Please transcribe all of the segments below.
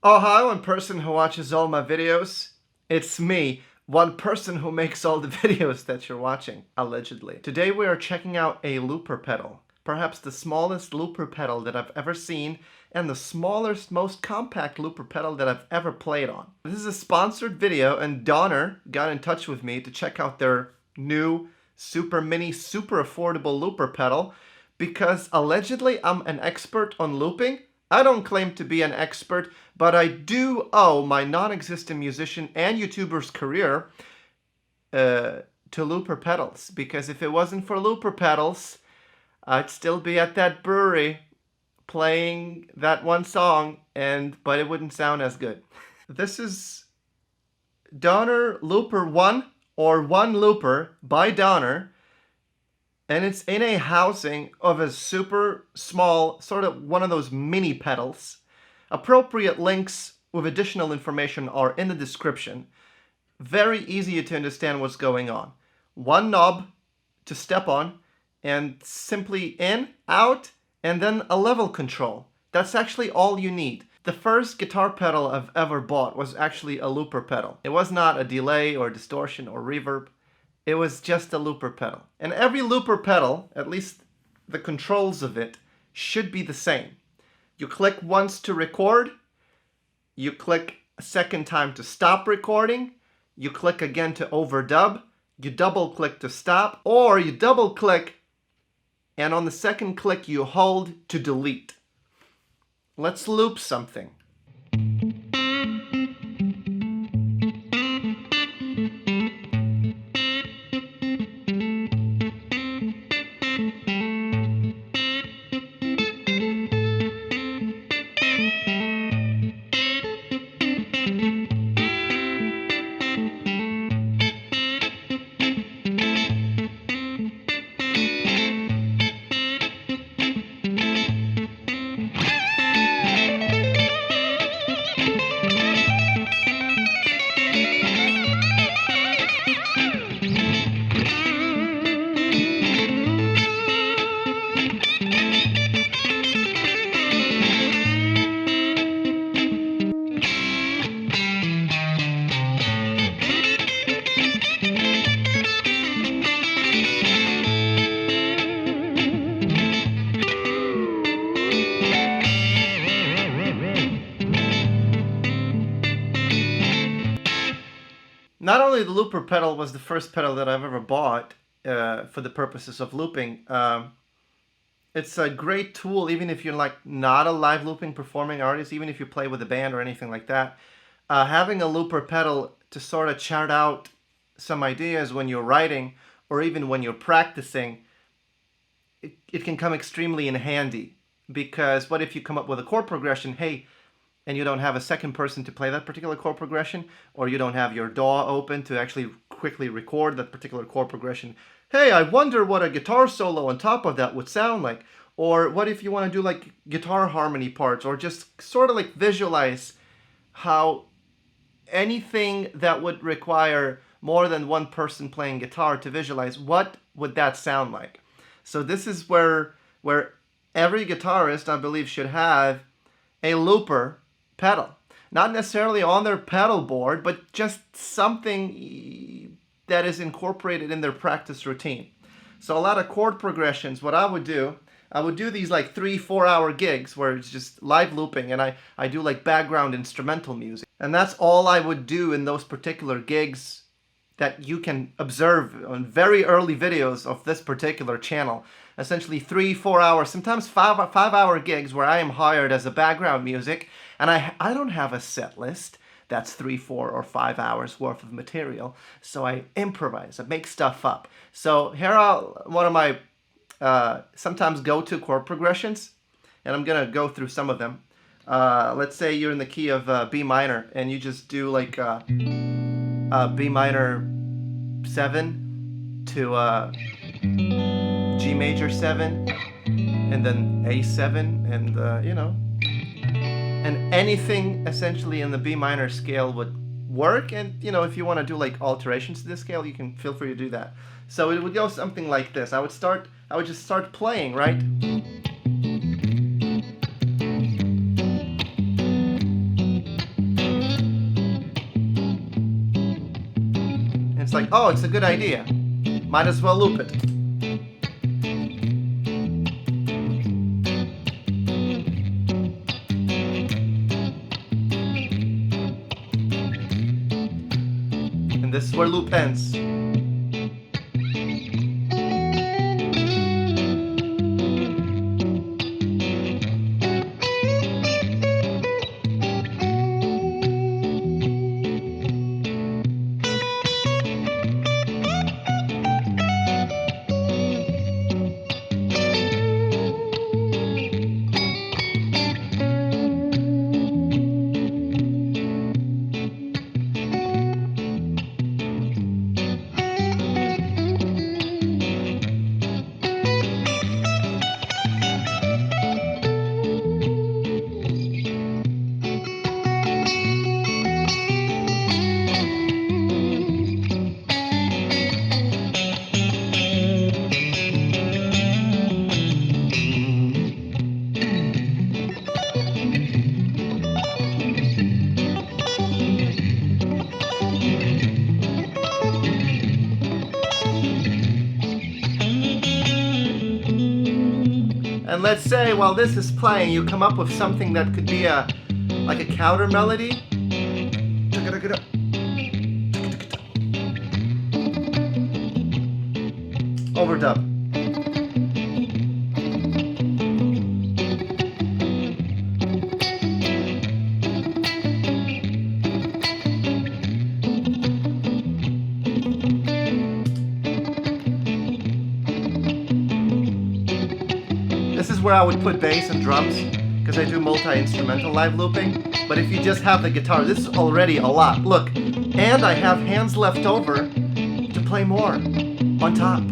Oh, hi, one person who watches all my videos. It's me, one person who makes all the videos that you're watching, allegedly. Today we are checking out a looper pedal. Perhaps the smallest looper pedal that I've ever seen, and the smallest, most compact looper pedal that I've ever played on. This is a sponsored video, and Donner got in touch with me to check out their new super mini, super affordable looper pedal, because allegedly I'm an expert on looping. I don't claim to be an expert, but I do owe my non-existent musician and YouTuber's career to looper pedals. Because if it wasn't for looper pedals, I'd still be at that brewery playing that one song, but it wouldn't sound as good. This is Donner Looper 1, or One Looper by Donner. And it's in a housing of a super small, sort of one of those mini pedals. Appropriate links with additional information are in the description. Very easy to understand what's going on. One knob to step on, and simply in, out, and then a level control. That's actually all you need. The first guitar pedal I've ever bought was actually a looper pedal. It was not a delay or distortion or reverb. It was just a looper pedal. And every looper pedal, at least the controls of it, should be the same. You click once to record, you click a second time to stop recording, you click again to overdub, you double click to stop, or you double click and on the second click you hold to delete. Let's loop something. Not only the looper pedal was the first pedal that I've ever bought for the purposes of looping, it's a great tool even if you're like not a live looping performing artist, even if you play with a band or anything like that. Having a looper pedal to sort of chart out some ideas when you're writing or even when you're practicing, it can come extremely in handy. Because what if you come up with a chord progression, hey, and you don't have a second person to play that particular chord progression, or you don't have your DAW open to actually quickly record that particular chord progression. Hey, I wonder what a guitar solo on top of that would sound like. Or what if you want to do like guitar harmony parts, or just sort of like visualize how anything that would require more than one person playing guitar, to visualize what would that sound like. So this is where every guitarist, I believe, should have a looper pedal. Not necessarily on their pedal board, but just something that is incorporated in their practice routine. So a lot of chord progressions, what I would do these like 3-4 hour gigs where it's just live looping, and I do like background instrumental music. And that's all I would do in those particular gigs that you can observe on very early videos of this particular channel. Essentially 3-4 hours, sometimes 5-hour gigs where I am hired as a background music, and I don't have a set list that's 3, 4, or 5 hours worth of material. So I improvise, I make stuff up. So here are one of my sometimes go-to chord progressions, and I'm gonna go through some of them. Let's say you're in the key of B minor, and you just do like B minor 7 to G major 7, and then A7, and you know, and anything essentially in the B minor scale would work. And you know, if you want to do like alterations to this scale, you can feel free to do that. So it would go something like this. I would just start playing, right? It's like, oh, it's a good idea. Might as well loop it. And this is where loop ends. And let's say while this is playing, you come up with something that could be like a counter melody. Overdub. This is where I would put bass and drums, because I do multi-instrumental live looping. But if you just have the guitar, this is already a lot. Look, and I have hands left over to play more on top.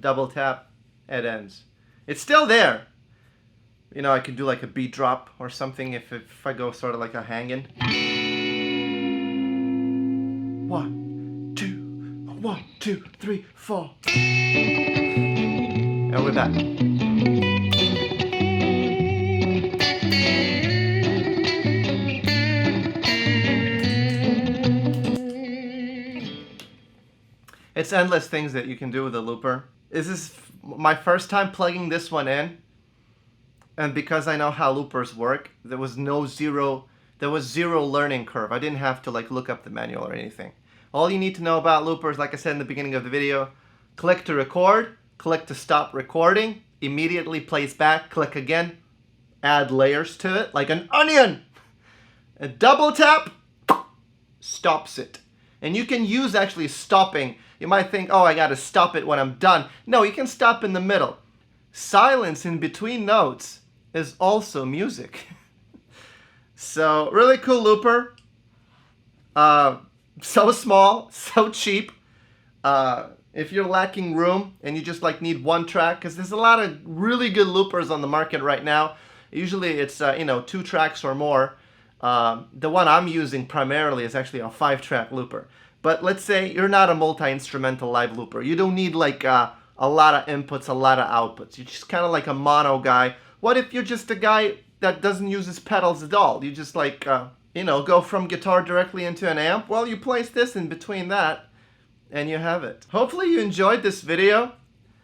Double tap, it ends. It's still there. You know, I could do like a beat drop or something if I go sort of like a hanging. 1, 2, 1, 2, 3, 4. And we're back. It's endless things that you can do with a looper. This is my first time plugging this one in, and because I know how loopers work, there was zero learning curve. I didn't have to like look up the manual or anything. All you need to know about loopers, like I said in the beginning of the video, click to record, click to stop recording, immediately plays back, click again, add layers to it like an onion. A double tap stops it. And you can use actually stopping. You might think, oh, I gotta stop it when I'm done. No, you can stop in the middle. Silence in between notes is also music. So, really cool looper. So small, so cheap. If you're lacking room and you just like need one track, because there's a lot of really good loopers on the market right now. Usually it's 2 tracks or more. The one I'm using primarily is actually a 5-track looper. But let's say you're not a multi-instrumental live looper. You don't need like a lot of inputs, a lot of outputs. You're just kind of like a mono guy. What if you're just a guy that doesn't use his pedals at all? You just like, go from guitar directly into an amp? Well, you place this in between that, and you have it. Hopefully you enjoyed this video.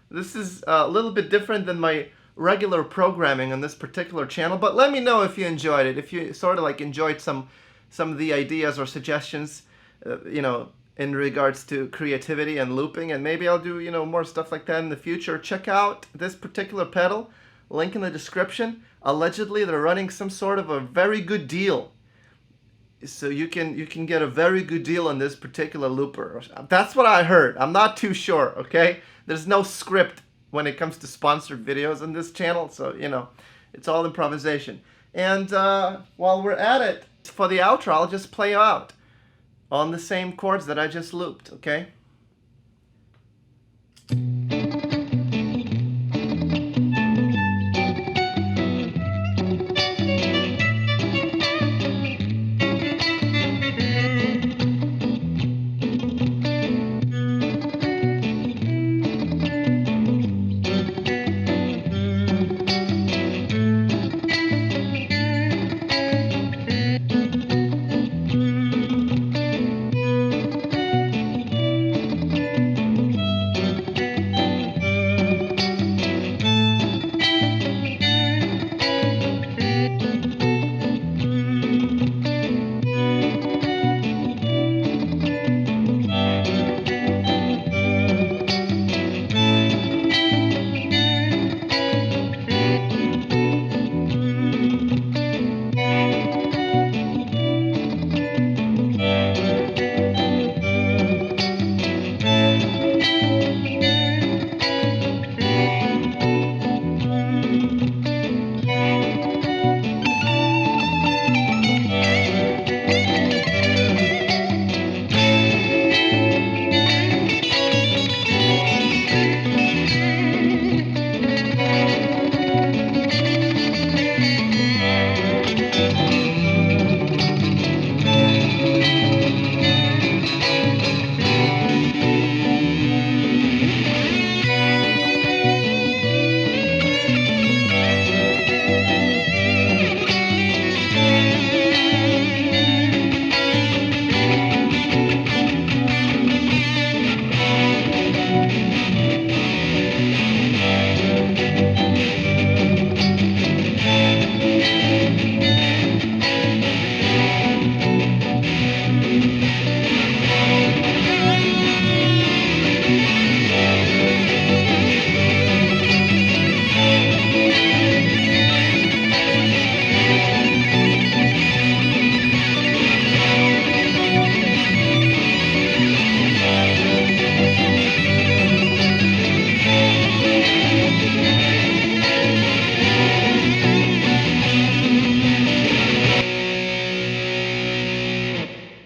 This is a little bit different than my regular programming on this particular channel, but let me know if you enjoyed it, if you sort of like enjoyed some of the ideas or suggestions, you know, in regards to creativity and looping, and maybe I'll do, you know, more stuff like that in the future. Check out this particular pedal, link in the description. Allegedly they're running some sort of a very good deal, so you can get a very good deal on this particular looper. That's what I heard. I'm not too sure, okay? There's no script when it comes to sponsored videos on this channel, so, you know, it's all improvisation. And while we're at it, for the outro, I'll just play out on the same chords that I just looped, okay?